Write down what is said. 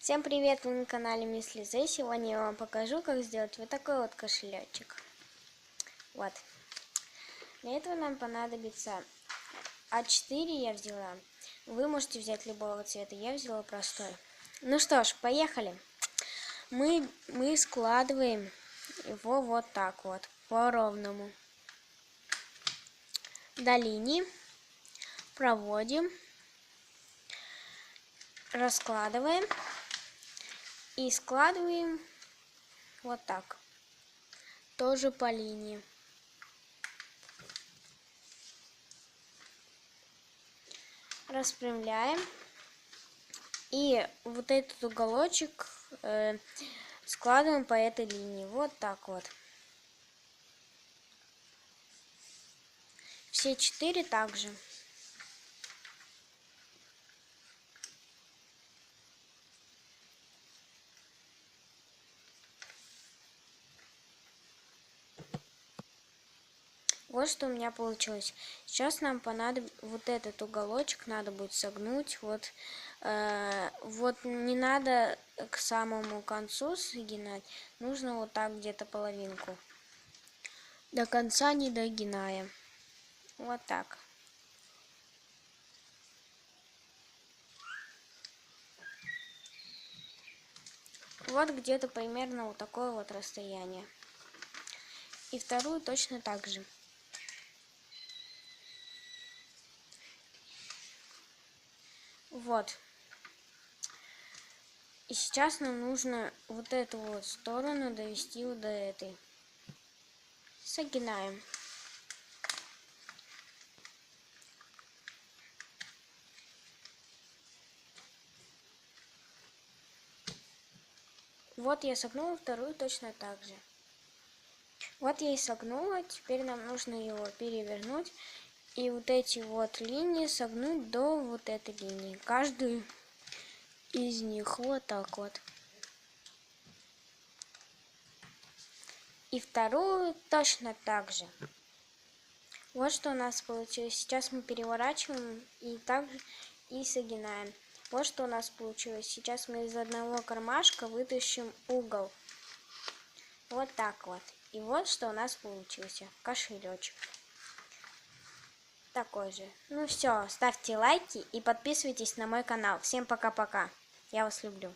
Всем привет, вы на канале Мисс Лиза. Сегодня я вам покажу, как сделать вот такой вот кошелечек. Вот. Для этого нам понадобится А4 я взяла. Вы можете взять любого цвета, я взяла простой. Ну что ж, поехали. Мы складываем его вот так вот, по ровному. До линии проводим, раскладываем и складываем вот так, тоже по линии. Распрямляем и вот этот уголочек складываем по этой линии, вот так вот. Все 4 также. Вот что у меня получилось. Сейчас нам понадобится вот этот уголочек, надо будет согнуть. Вот не надо к самому концу сгинать, нужно вот так где-то половинку. До конца не догинаем. Вот так. Вот где-то примерно вот такое вот расстояние. И вторую точно так же. Вот. И сейчас нам нужно вот эту вот сторону довести вот до этой. Согинаем. Вот я согнула, вторую точно так же. Вот я и согнула, теперь нам нужно его перевернуть. И вот эти вот линии согнуть до вот этой линии. Каждую из них вот так вот. И вторую точно так же. Вот что у нас получилось. Сейчас мы переворачиваем и также и согинаем. Вот что у нас получилось. Сейчас мы из одного кармашка вытащим угол. Вот так вот. И вот что у нас получился кошелечек. Такой же. Ну все, ставьте лайки и подписывайтесь на мой канал. Всем пока-пока. Я вас люблю.